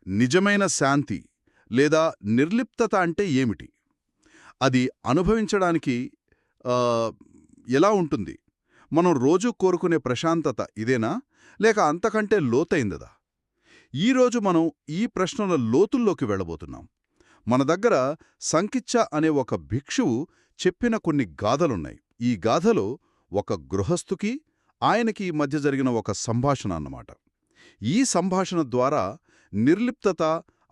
నిజమైన శాంతి లేదా నిర్లిప్తత అంటే ఏమిటి? అది అనుభవించడానికి ఎలా ఉంటుంది? మనం రోజూ కోరుకునే ప్రశాంతత ఇదేనా? లేక అంతకంటే లోతైందదా? ఈరోజు మనం ఈ ప్రశ్నల లోతుల్లోకి వెళ్ళబోతున్నాం. మన దగ్గర సంకిచ్చ అనే ఒక భిక్షువు చెప్పిన కొన్ని గాథలున్నాయి. ఈ గాథలో ఒక గృహస్థుకి ఆయనకి మధ్య జరిగిన ఒక సంభాషణ అన్నమాట. ఈ సంభాషణ ద్వారా నిర్లిప్తత,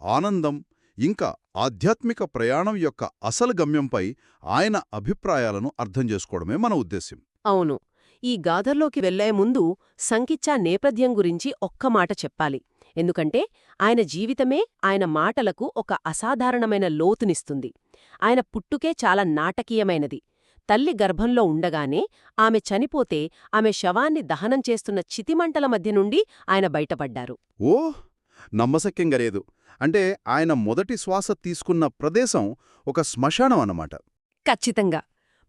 ఆనందం ఇంకా ఆధ్యాత్మిక ప్రయాణం యొక్క అసలు గమ్యంపై ఆయన అభిప్రాయాలను అర్థం చేసుకోవడమే మన ఉద్దేశ్యం. అవును. ఈ గాథల్లోకి వెళ్లే ముందు సంకిచ్చ నేపథ్యం గురించి ఒక్క మాట చెప్పాలి. ఎందుకంటే ఆయన జీవితమే ఆయన మాటలకు ఒక అసాధారణమైన లోతునిస్తుంది. ఆయన పుట్టుకే చాలా నాటకీయమైనది. తల్లి గర్భంలో ఉండగానే ఆమె చనిపోతే ఆమె శవాన్ని దహనం చేస్తున్న చితిమంటల మధ్య నుండి ఆయన బయటపడ్డారు. ఓహ్! నమ్మశక్యంగా లేదు. అంటే ఆయన మొదటి శ్వాస తీసుకున్న ప్రదేశం ఒక శ్మశానం అన్నమాట. ఖచ్చితంగా.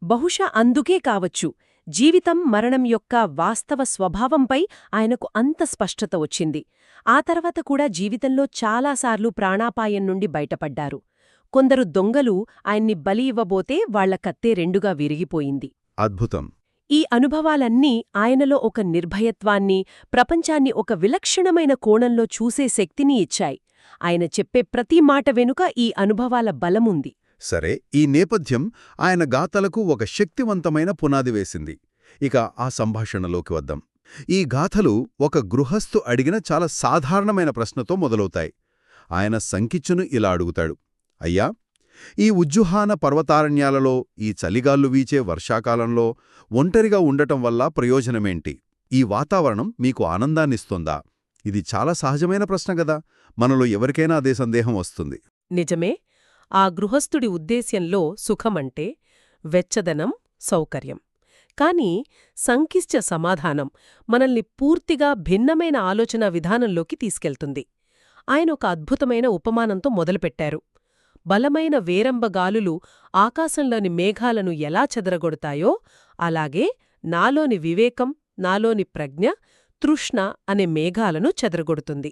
బహుశా అందుకే కావచ్చు జీవితం మరణం యొక్క వాస్తవ స్వభావంపై ఆయనకు అంత స్పష్టత వచ్చింది. ఆ తర్వాత కూడా జీవితంలో చాలాసార్లు ప్రాణాపాయం నుండి బయటపడ్డారు. కొందరు దొంగలు ఆయన్ని బలి ఇవ్వబోతే వాళ్ల కత్తే రెండుగా విరిగిపోయింది. అద్భుతం. ఈ అనుభవాలన్నీ ఆయనలో ఒక నిర్భయత్వాన్ని, ప్రపంచాన్ని ఒక విలక్షణమైన కోణంలో చూసే శక్తిని ఇచ్చాయి. ఆయన చెప్పే ప్రతి మాట వెనుక ఈ అనుభవాల బలముంది. సరే, ఈ నేపథ్యం ఆయన గాథలకు ఒక శక్తివంతమైన పునాది వేసింది. ఇక ఆ సంభాషణలోకి వద్దాం. ఈ గాథలు ఒక గృహస్థు అడిగిన చాలా సాధారణమైన ప్రశ్నతో మొదలవుతాయి. ఆయన సంకిచ్చును ఇలా అడుగుతాడు: అయ్యా, ఈ ఉజ్జుహాన పర్వతారణ్యాలలో, ఈ చలిగాల్లు వీచే వర్షాకాలంలో ఒంటరిగా ఉండటం వల్ల ప్రయోజనమేంటి? ఈ వాతావరణం మీకు ఆనందాన్నిస్తోందా? ఇది చాలా సహజమైన ప్రశ్న గదా. మనలో ఎవరికైనా అదే సందేహం వస్తుంది. నిజమే. ఆ గృహస్థుడి ఉద్దేశ్యంలో సుఖమంటే వెచ్చదనం, సౌకర్యం. కాని సంకిష్ట సమాధానం మనల్ని పూర్తిగా భిన్నమైన ఆలోచనా విధానంలోకి తీసుకెళ్తుంది. ఆయన ఒక అద్భుతమైన ఉపమానంతో మొదలుపెట్టారు. బలమైన వేరంబగాలులు ఆకాశంలోని మేఘాలను ఎలా చెదరగొడతాయో అలాగే నాలోని వివేకం, నాలోని ప్రజ్ఞ, తృష్ణ అనే మేఘాలను చెదరగొడుతుంది.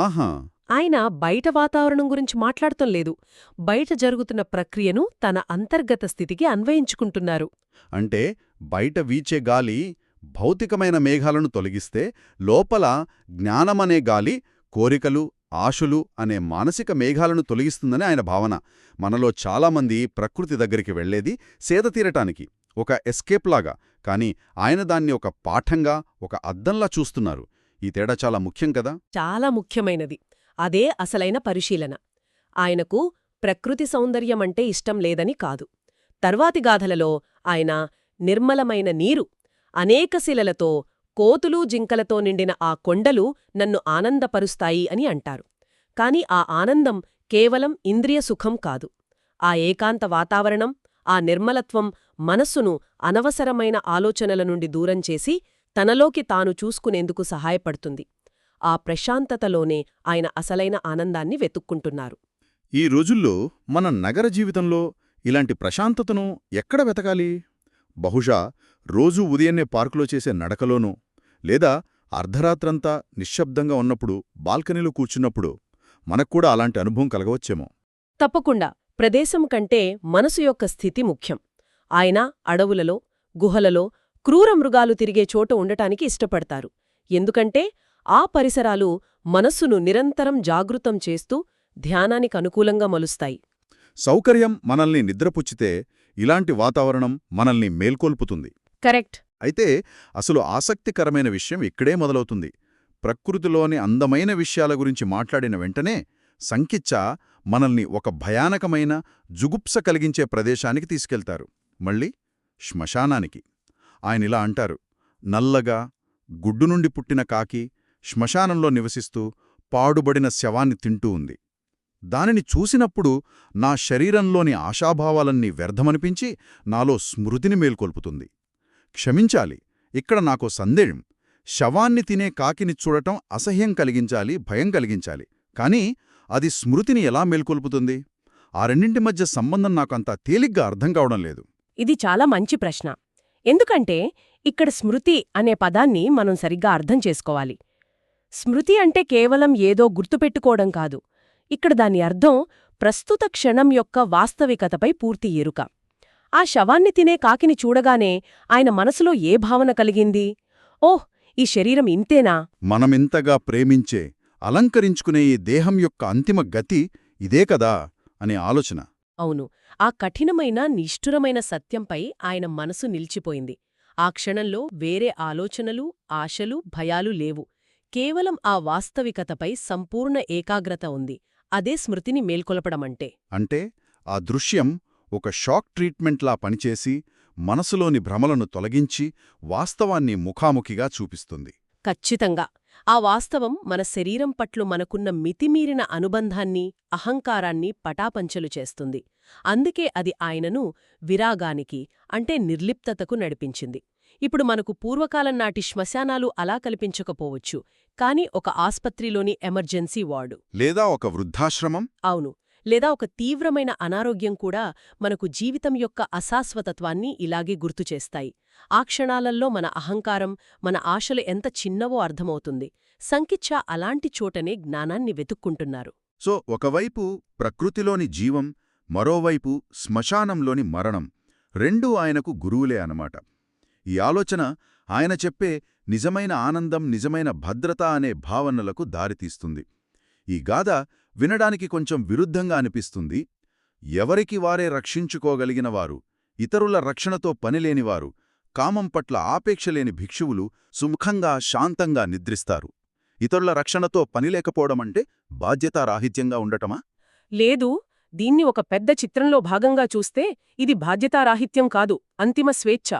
ఆహా! ఆయన బయట వాతావరణం గురించి మాట్లాడటం లేదు, బయట జరుగుతున్న ప్రక్రియను తన అంతర్గత స్థితికి అన్వయించుకుంటున్నారు. అంటే బయట వీచే గాలి భౌతికమైన మేఘాలను తొలగిస్తే లోపల జ్ఞానమనే గాలి కోరికలు, ఆశలు అనే మానసిక మేఘాలను తొలగిస్తుందని ఆయన భావన. మనలో చాలామంది ప్రకృతి దగ్గరికి వెళ్లేది సేద తీరటానికి, ఒక ఎస్కేప్లాగా. కానీ ఆయన దాన్ని ఒక పాఠంగా, ఒక అద్దంలా చూస్తున్నారు. ఈ తేడా చాలా ముఖ్యం కదా. చాలా ముఖ్యమైనది. అదే అసలైన పరిశీలన. ఆయనకు ప్రకృతి సౌందర్యమంటే ఇష్టం లేదని కాదు. తర్వాతి గాథలలో ఆయన నిర్మలమైన నీరు, అనేక శిలలతో, కోతులు జింకలతో నిండిన ఆ కొండలు నన్ను ఆనందపరుస్తాయి అని అంటారు. కాని ఆ ఆనందం కేవలం ఇంద్రియ సుఖం కాదు. ఆ ఏకాంత వాతావరణం, ఆ నిర్మలత్వం మనస్సును అనవసరమైన ఆలోచనల నుండి దూరం చేసి తనలోకి తాను చూసుకునేందుకు సహాయపడుతుంది. ఆ ప్రశాంతతలోనే ఆయన అసలైన ఆనందాన్ని వెతుక్కుంటున్నారు. ఈ రోజుల్లో మన నగర జీవితంలో ఇలాంటి ప్రశాంతతను ఎక్కడ వెతకాలి? బహుశా రోజూ ఉదయాన్నే పార్కులో చేసే నడకలోనూ, లేదా అర్ధరాత్రంతా నిశ్శబ్దంగా ఉన్నప్పుడు బాల్కనీలో కూర్చున్నప్పుడు మనక్కూడా అలాంటి అనుభవం కలగవచ్చేమో. తప్పకుండా. ప్రదేశం కంటే మనసు యొక్క స్థితి ముఖ్యం. ఆయన అడవులలో, గుహలలో, క్రూర మృగాలు తిరిగే చోట ఉండటానికి ఇష్టపడతారు. ఎందుకంటే ఆ పరిసరాలు మనస్సును నిరంతరం జాగృతం చేస్తూ ధ్యానానికి అనుకూలంగా మలుస్తాయి. సౌకర్యం మనల్ని నిద్రపుచ్చితే ఇలాంటి వాతావరణం మనల్ని మేల్కొల్పుతుంది. కరెక్ట్. అయితే అసలు ఆసక్తికరమైన విషయం ఇక్కడే మొదలవుతుంది. ప్రకృతిలోని అందమైన విషయాల గురించి మాట్లాడిన వెంటనే సంకిచ్చ మనల్ని ఒక భయానకమైన, జుగుప్స కలిగించే ప్రదేశానికి తీసుకెళ్తారు. మళ్ళీ శ్మశానానికి. ఆయనిలా అంటారు: నల్లగా, గుడ్డు నుండి పుట్టిన కాకి శ్మశానంలో నివసిస్తూ పాడుబడిన శవాన్ని తింటూ ఉంది. దానిని చూసినప్పుడు నా శరీరంలోని ఆశాభావాలన్నీ వ్యర్థమనిపించి నాలో స్మృతిని మేల్కొల్పుతుంది. క్షమించాలి, ఇక్కడ నాకో సందేహం. శవాన్ని తినే కాకిని చూడటం అసహ్యం కలిగించాలి, భయం కలిగించాలి. కానీ అది స్మృతిని ఎలా మేల్కొల్పుతుంది? ఆ రెండింటి మధ్య సంబంధం నాకంతా తేలిగ్గా అర్థం కావడం లేదు. ఇది చాలా మంచి ప్రశ్న. ఎందుకంటే ఇక్కడ స్మృతి అనే పదాన్ని మనం సరిగ్గా అర్థం చేసుకోవాలి. స్మృతి అంటే కేవలం ఏదో గుర్తుపెట్టుకోవడం కాదు. ఇక్కడ దాని అర్థం ప్రస్తుత క్షణం యొక్క వాస్తవికతపై పూర్తి ఎరుక. ఆ శవాన్ని తినే కాకిని చూడగానే ఆయన మనసులో ఏ భావన కలిగింది? ఓహ్, ఈ శరీరం ఇంతేనా? మనమింతగా ప్రేమించే, అలంకరించుకునే ఈ దేహం యొక్క అంతిమ గతి ఇదే కదా అనే ఆలోచన. అవును, ఆ కఠినమైన నిష్ఠురమైన సత్యంపై ఆయన మనసు నిలిచిపోయింది. ఆ క్షణంలో వేరే ఆలోచనలు, ఆశలు, భయాలు లేవు. కేవలం ఆ వాస్తవికతపై సంపూర్ణ ఏకాగ్రత ఉంది. అదే స్మృతిని మేల్కొలపడమంటే. అంటే ఆ దృశ్యం ఒక షాక్ ట్రీట్మెంట్లా పనిచేసి మనసులోని భ్రమలను తొలగించి వాస్తవాన్ని ముఖాముఖిగా చూపిస్తుంది. ఖచ్చితంగా. ఆ వాస్తవం మన శరీరం పట్ల మనకున్న మితిమీరిన అనుబంధాన్ని, అహంకారాన్ని పటాపంచలు చేస్తుంది. అందుకే అది ఆయనను విరాగానికి, అంటే నిర్లిప్తతకు నడిపించింది. ఇప్పుడు మనకు పూర్వకాలం నాటి శ్మశానాలు అలా కల్పించకపోవచ్చు, కాని ఒక ఆస్పత్రిలోని ఎమర్జెన్సీ వార్డు, లేదా ఒక వృద్ధాశ్రమం, అవును, లేదా ఒక తీవ్రమైన అనారోగ్యం కూడా మనకు జీవితం యొక్క అశాశ్వతత్వాన్ని ఇలాగే గుర్తుచేస్తాయి. ఆ క్షణాలల్లో మన అహంకారం, మన ఆశలు ఎంత చిన్నవో అర్థమవుతుంది. సంకిచ్చ అలాంటి చోటనే జ్ఞానాన్ని వెతుక్కుంటున్నారు. సో ఒకవైపు ప్రకృతిలోని జీవం, మరోవైపు శ్మశానంలోని మరణం, రెండూ ఆయనకు గురువులే అన్నమాట. ఈ ఆలోచన ఆయన చెప్పే నిజమైన ఆనందం, నిజమైన భద్రత అనే భావనలకు దారితీస్తుంది. ఈ గాథ వినడానికి కొంచెం విరుద్ధంగా అనిపిస్తుంది. ఎవరికి వారే రక్షించుకోగలిగినవారు, ఇతరుల రక్షణతో పనిలేనివారు, కామం పట్ల ఆపేక్షలేని భిక్షువులు సుముఖంగా, శాంతంగా నిద్రిస్తారు. ఇతరుల రక్షణతో పనిలేకపోవడమంటే బాధ్యతారాహిత్యంగా ఉండటమా? లేదు, దీన్ని ఒక పెద్ద చిత్రంలో భాగంగా చూస్తే ఇది బాధ్యతారాహిత్యం కాదు, అంతిమ స్వేచ్ఛ.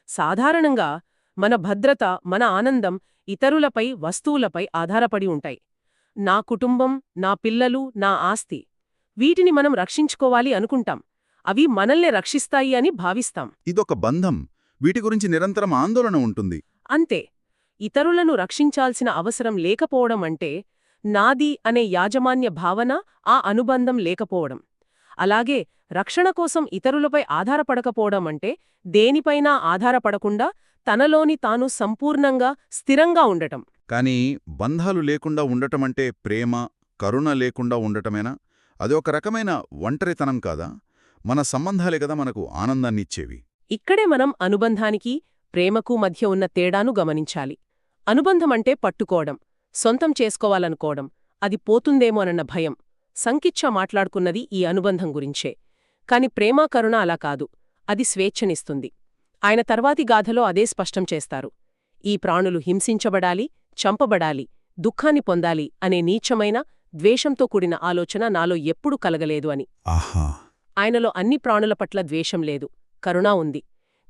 సాధారణంగా మన భద్రత, మన ఆనందం ఇతరులపై, వస్తువులపై ఆధారపడి ఉంటాయి. నా కుటుంబం, నా పిల్లలు, నా ఆస్తి, వీటిని మనం రక్షించుకోవాలి అనుకుంటాం. అవి మనల్నే రక్షిస్తాయి అని భావిస్తాం. ఇదొక బంధం, వీటి గురించి నిరంతరం ఆందోళన ఉంటుంది. అంతే. ఇతరులను రక్షించాల్సిన అవసరం లేకపోవడం అంటే నాది అనే యాజమాన్య భావన, ఆ అనుబంధం లేకపోవడం. అలాగే రక్షణ కోసం ఇతరులపై ఆధారపడకపోవడం అంటే దేనిపైనా ఆధారపడకుండా తనలోని తాను సంపూర్ణంగా, స్థిరంగా ఉండటం. కానీ బంధాలు లేకుండా ఉండటమంటే ప్రేమ, కరుణ లేకుండా ఉండటమేనా? అది ఒక రకమైన ఒంటరితనం కాదా? మన సంబంధాలే కదా మనకు ఆనందాన్నిచ్చేవి. ఇక్కడే మనం అనుబంధానికి, ప్రేమకు మధ్య ఉన్న తేడాను గమనించాలి. అనుబంధమంటే పట్టుకోవడం, సొంతం చేసుకోవాలనుకోవడం, అది పోతుందేమోనన్న భయం. సంకిచ్చ మాట్లాడుకున్నది ఈ అనుబంధం గురించే. కాని ప్రేమ, కరుణ అలా కాదు. అది స్వేచ్ఛనిస్తుంది. ఆయన తర్వాతి గాథలో అదే స్పష్టం చేస్తారు. ఈ ప్రాణులు హింసించబడాలి, చంపబడాలి, దుఃఖాన్ని పొందాలి అనే నీచమైన, ద్వేషంతో కూడిన ఆలోచన నాలో ఎప్పుడూ కలగలేదు అని. ఆహా! ఆయనలో అన్ని ప్రాణుల పట్ల ద్వేషం లేదు, కరుణ ఉంది.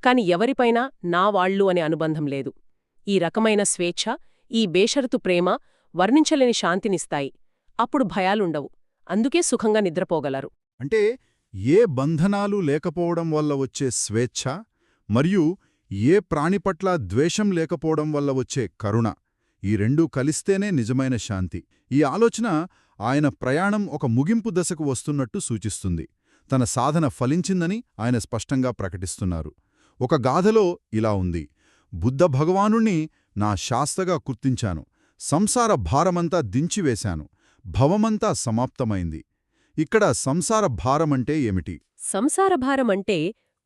కాని ఎవరిపైనా నా వాళ్లు అనే అనుబంధం లేదు. ఈ రకమైన స్వేచ్ఛ, ఈ బేషరతు ప్రేమ వర్ణించలేని శాంతినిస్తాయి. అప్పుడు భయాలుండవు. అందుకే సుఖంగా నిద్రపోగలరు. అంటే ఏ బంధనాలు లేకపోవడం వల్ల వచ్చే స్వేచ్ఛ, మరియు ఏ ప్రాణిపట్ల ద్వేషం లేకపోవడం వల్ల వచ్చే కరుణ, ఈ రెండూ కలిస్తేనే నిజమైన శాంతి. ఈ ఆలోచన ఆయన ప్రయాణం ఒక ముగింపు దశకు వస్తున్నట్టు సూచిస్తుంది. తన సాధన ఫలించిందని ఆయన స్పష్టంగా ప్రకటిస్తున్నారు. ఒక గాథలో ఇలా ఉంది: బుద్ధ భగవానుణ్ణి నా శాస్తగా గుర్తించాను, సంసార భారమంతా దించివేశాను, భవమంతా సమాప్తమైంది. ఇక్కడ సంసార భారమంటే ఏమిటి? సంసారభారమంటే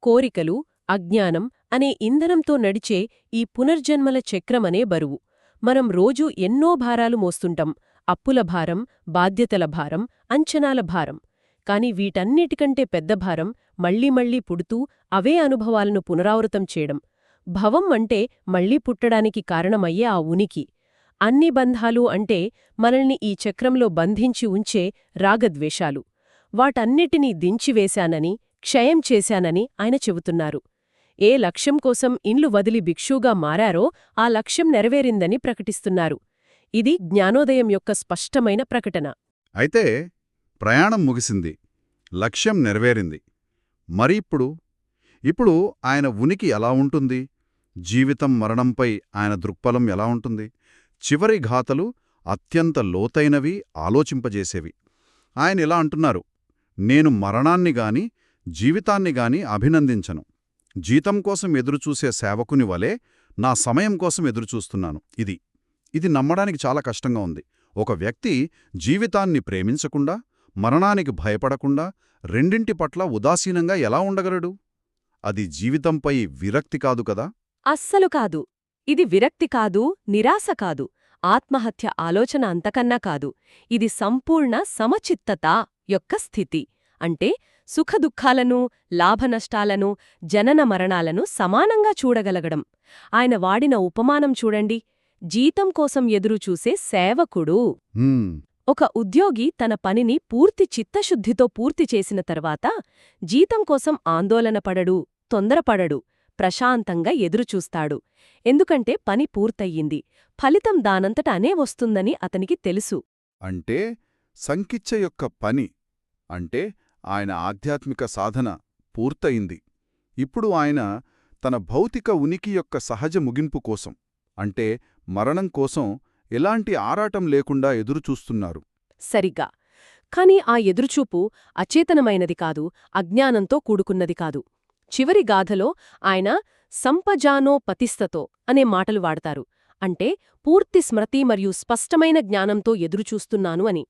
కోరికలు, అజ్ఞానం అనే ఇంధనంతో నడిచే ఈ పునర్జన్మల చక్రమనే బరువు. మనం రోజూ ఎన్నో భారాలు మోస్తుంటాం. అప్పుల భారం, బాధ్యతల భారం, అంచనాల భారం. కాని వీటన్నిటికంటే పెద్ద భారం మళ్లీ మళ్లీ పుడుతూ అవే అనుభవాలను పునరావృతం చేయడం. భవం అంటే మళ్లీ పుట్టడానికి కారణమయ్యే ఆ ఉనికి. అన్ని బంధాలు అంటే మనల్ని ఈ చక్రంలో బంధించి ఉంచే రాగద్వేషాలు. వాటన్నిటినీ దించివేశానని, క్షయం చేశానని ఆయన చెబుతున్నారు. ఏ లక్ష్యం కోసం ఇండ్లు వదిలి భిక్షుగా మారారో ఆ లక్ష్యం నెరవేరిందని ప్రకటిస్తున్నారు. ఇది జ్ఞానోదయం యొక్క స్పష్టమైన ప్రకటన. అయితే ప్రయాణం ముగిసింది, లక్ష్యం నెరవేరింది. మరి ఇప్పుడు ఆయన ఉనికి ఎలా ఉంటుంది? జీవితం, మరణంపై ఆయన దృక్పథం ఎలా ఉంటుంది? చివరి గాథలు అత్యంత లోతైనవి, ఆలోచింపజేసేవి. ఆయన ఇలా అంటున్నారు: నేను మరణాన్నిగాని, జీవితాన్నిగాని అభినందించను. జీతం కోసం ఎదురుచూసే సేవకుని వలె నా సమయం కోసం ఎదురుచూస్తున్నాను. ఇది ఇది నమ్మడానికి చాలా కష్టంగా ఉంది. ఒక వ్యక్తి జీవితాన్ని ప్రేమించకుండా, మరణానికి భయపడకుండా, రెండింటి పట్ల ఉదాసీనంగా ఎలా ఉండగలడు? అది జీవితంపై విరక్తి కాదు కదా? అస్సలు కాదు. ఇది విరక్తి కాదు, నిరాశ కాదు, ఆత్మహత్య ఆలోచన అంతకన్నా కాదు. ఇది సంపూర్ణ సమచిత్తత యొక్క స్థితి. అంటే సుఖదుఖాలను, లాభనష్టాలను, జనన మరణాలను సమానంగా చూడగలగడం. ఆయన వాడిన ఉపమానం చూడండి. జీతం కోసం ఎదురుచూసే సేవకుడు. హ్మ్. ఒక ఉద్యోగి తన పనిని పూర్తి చిత్తశుద్ధితో పూర్తి చేసిన తర్వాత జీతం కోసం ఆందోళనపడడు, తొందరపడడు, ప్రశాంతంగా ఎదురుచూస్తాడు. ఎందుకంటే పని పూర్తయ్యింది, ఫలితం దానంతట అనే వస్తుందని అతనికి తెలుసు. అంటే సంకిచ్చ యొక్క పని అంటే ఆయన ఆధ్యాత్మిక సాధన పూర్తయింది. ఇప్పుడు ఆయన తన భౌతిక ఉనికి యొక్క సహజ ముగింపు కోసం, అంటే మరణం కోసం ఎలాంటి ఆరాటం లేకుండా ఎదురుచూస్తున్నారు. సరిగ్గా. కాని ఆ ఎదురుచూపు అచేతనమైనది కాదు, అజ్ఞానంతో కూడుకున్నది కాదు. చివరి గాథలో ఆయన సంపజానోపతిస్తతో అనే మాటలు వాడతారు. అంటే పూర్తి స్మృతి మరియు స్పష్టమైన జ్ఞానంతో ఎదురుచూస్తున్నాను అని.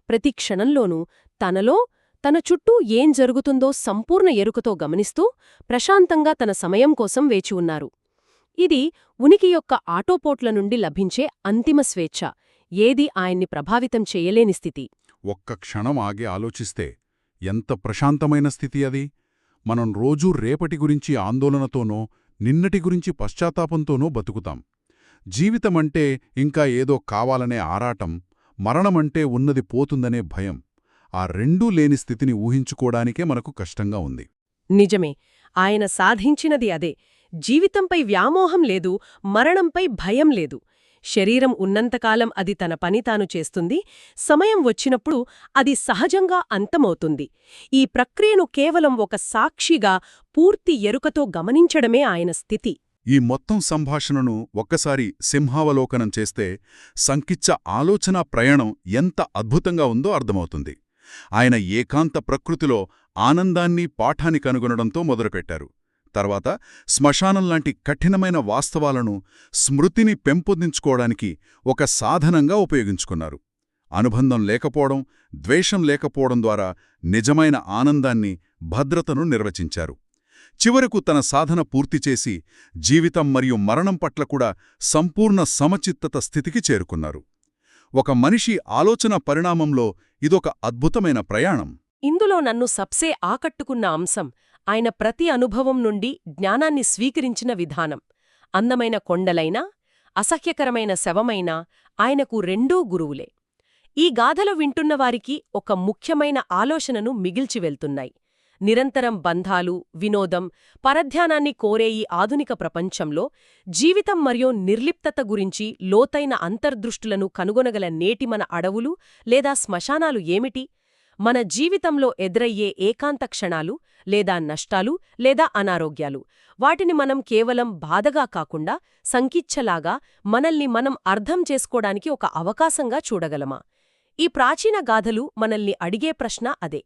ప్రతి క్షణంలోనూ తనలో, తన చుట్టూ ఏం జరుగుతుందో సంపూర్ణ ఎరుకతో గమనిస్తూ ప్రశాంతంగా తన సమయం కోసం వేచి ఉన్నారు. ఇది ఉనికి యొక్క ఆటోపోట్ల నుండి లభించే అంతిమ స్వేచ్ఛ, ఏదీ ఆయన్ని ప్రభావితం చేయలేని స్థితి. ఒక్క క్షణం ఆగి ఆలోచిస్తే ఎంత ప్రశాంతమైన స్థితి అది! మనం రోజూ రేపటి గురించి ఆందోళనతోనో, నిన్నటి గురించి పశ్చాత్తాపంతోనో బతుకుతాం. జీవితమంటే ఇంకా ఏదో కావాలనే ఆరాటం, మరణమంటే ఉన్నది పోతుందనే భయం. ఆ రెండూ లేని స్థితిని ఊహించుకోడానికే మనకు కష్టంగా ఉంది. నిజమే. ఆయన సాధించినది అదే. జీవితంపై వ్యామోహం లేదు, మరణంపై భయం లేదు. శరీరం ఉన్నంతకాలం అది తన పని తాను చేస్తుంది, సమయం వచ్చినప్పుడు అది సహజంగా అంతమవుతుంది. ఈ ప్రక్రియను కేవలం ఒక సాక్షిగా, పూర్తి ఎరుకతో గమనించడమే ఆయన స్థితి. ఈ మొత్తం సంభాషణను ఒక్కసారి సింహావలోకనం చేస్తే సంకిచ్చ ఆలోచనా ప్రయాణం ఎంత అద్భుతంగా ఉందో అర్థమవుతుంది. ఆయన ఏకాంత ప్రకృతిలో ఆనందాన్ని, పాఠాన్ని కనుగొనడంతో మొదలుపెట్టారు. తర్వాత శ్మశానంలాంటి కఠినమైన వాస్తవాలను, స్మృతిని పెంపొందించుకోవడానికి ఒక సాధనంగా ఉపయోగించుకున్నారు. అనుబంధం లేకపోవడం, ద్వేషం లేకపోవడం ద్వారా నిజమైన ఆనందాన్ని, భద్రతను నిర్వచించారు. చివరకు తన సాధన పూర్తిచేసి జీవితం మరియు మరణం పట్ల కూడా సంపూర్ణ సమచిత్తత స్థితికి చేరుకున్నారు. ఒక మనిషి ఆలోచన పరిణామంలో ఇదొక అద్భుతమైన ప్రయాణం. ఇందులో నన్ను సబ్సే ఆకట్టుకున్న అంశం ఆయన ప్రతి అనుభవం నుండి జ్ఞానాన్ని స్వీకరించిన విధానం. అందమైన కొండలైనా, అసహ్యకరమైన శవమైనా ఆయనకు రెండూ గురువులే. ఈ గాథలు వింటున్నవారికి ఒక ముఖ్యమైన ఆలోచనను మిగిల్చి వెళ్తున్నాయి. నిరంతరం బంధాలు, వినోదం, పరధ్యానాన్ని కోరే ఈ ఆధునిక ప్రపంచంలో జీవితం మరియు నిర్లిప్తత గురించి లోతైన అంతర్దృష్టులను కనుగొనగల నేటి మన అడవులు లేదా శ్మశానాలు ఏమిటి? మన జీవితంలో ఎదురయ్యే ఏకాంత క్షణాలు, లేదా నష్టాలు, లేదా అనారోగ్యాలు, వాటిని మనం కేవలం బాధగా కాకుండా సంకిచ్చలాగా మనల్ని మనం అర్థం చేసుకోవడానికి ఒక అవకాశంగా చూడగలమా? ఈ ప్రాచీన గాథలు మనల్ని అడిగే ప్రశ్న అదే.